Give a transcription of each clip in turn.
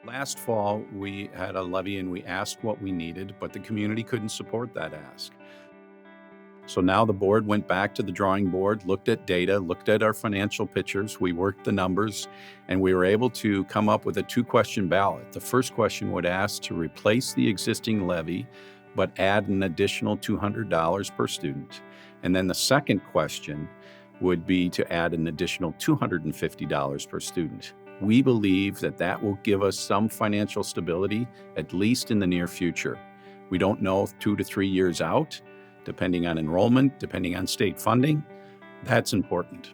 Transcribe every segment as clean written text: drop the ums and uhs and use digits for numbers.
Last fall, we had a levy and we asked what we needed, but the community couldn't support that ask. So now the board went back to the drawing board, looked at data, looked at our financial pictures, we worked the numbers, and we were able to come up with a 2-question ballot. The first question would ask to replace the existing levy, but add an additional $200 per student. And then the second question would be to add an additional $250 per student. We believe that that will give us some financial stability, at least in the near future. We don't know 2 to 3 years out, depending on enrollment, depending on state funding. That's important.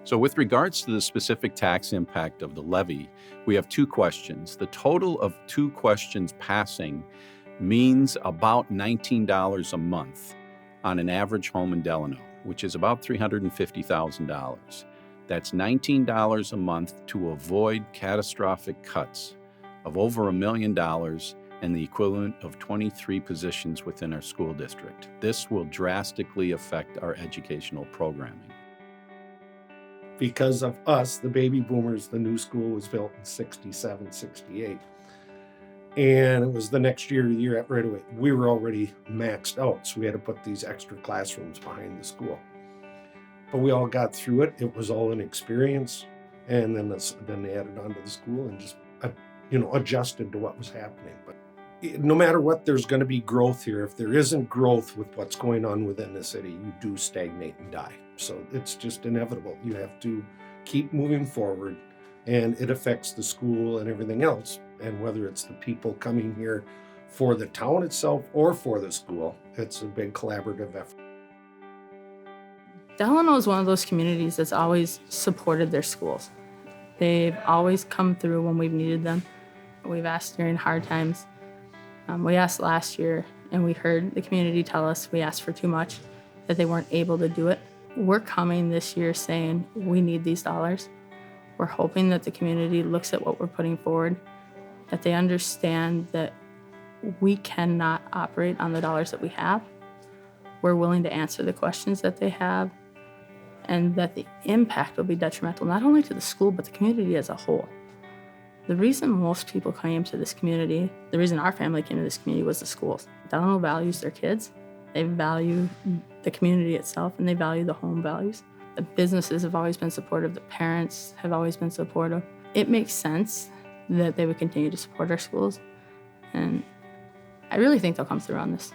So with regards to the specific tax impact of the levy, we have 2 questions. The total of 2 questions passing means about $19 a month on an average home in Delano, which is about $350,000. That's $19 a month to avoid catastrophic cuts of over $1 million and the equivalent of 23 positions within our school district. This will drastically affect our educational programming. Because of us, the baby boomers, the new school was built in 67, 68. And it was the next year, right away, we were already maxed out. So we had to put these extra classrooms behind the school. But we all got through it. It was all an experience. And then they added on to the school and just, adjusted to what was happening. But no matter what, there's going to be growth here. If there isn't growth with what's going on within the city, you do stagnate and die. So it's just inevitable. You have to keep moving forward, and it affects the school and everything else. And whether it's the people coming here for the town itself or for the school, it's a big collaborative effort. Delano is one of those communities that's always supported their schools. They've always come through when we've needed them. We've asked during hard times. We asked last year, and we heard the community tell us we asked for too much, that they weren't able to do it. We're coming this year saying we need these dollars. We're hoping that the community looks at what we're putting forward, that they understand that we cannot operate on the dollars that we have. We're willing to answer the questions that they have, and that the impact will be detrimental not only to the school, but the community as a whole. The reason most people came to this community, the reason our family came to this community was the schools. Delano values their kids, they value the community itself, and they value the home values. The businesses have always been supportive, the parents have always been supportive. It makes sense that they would continue to support our schools, and I really think they'll come through on this.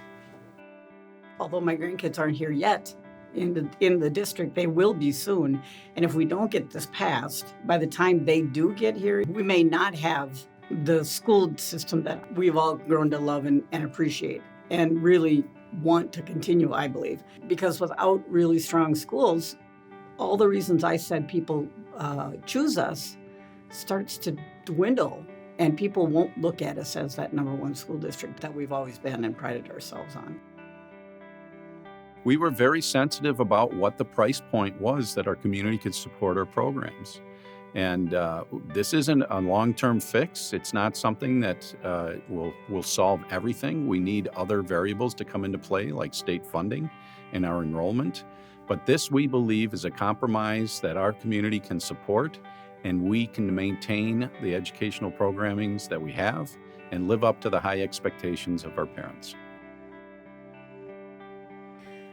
Although my grandkids aren't here yet in the district, they will be soon. And if we don't get this passed, by the time they do get here, we may not have the school system that we've all grown to love and appreciate and really want to continue, I believe. Because without really strong schools, all the reasons I said people choose us starts to dwindle, and people won't look at us as that number 1 school district that we've always been and prided ourselves on. We were very sensitive about what the price point was that our community could support our programs. And this isn't a long-term fix. It's not something that will solve everything. We need other variables to come into play, like state funding and our enrollment. But this, we believe, is a compromise that our community can support, and we can maintain the educational programmings that we have and live up to the high expectations of our parents.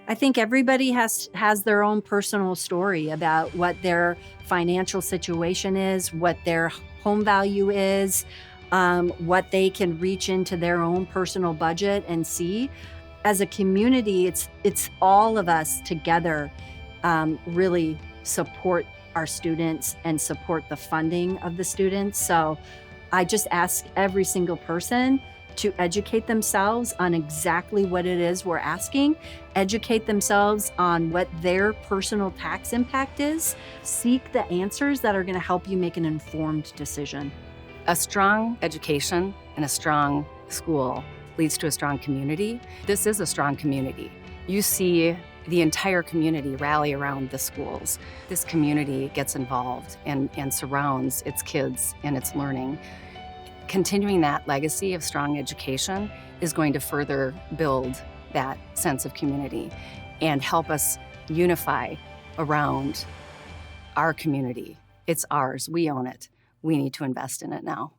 I think everybody has their own personal story about what their financial situation is, what their home value is, what they can reach into their own personal budget and see. As a community, it's all of us together really support our students and support the funding of the students. So I just ask every single person to educate themselves on exactly what it is we're asking, educate themselves on what their personal tax impact is, seek the answers that are going to help you make an informed decision. A strong education and a strong school leads to a strong community. This is a strong community. You see the entire community rally around the schools. This community gets involved and surrounds its kids and its learning. Continuing that legacy of strong education is going to further build that sense of community and help us unify around our community. It's ours. We own it. we need to invest in it now.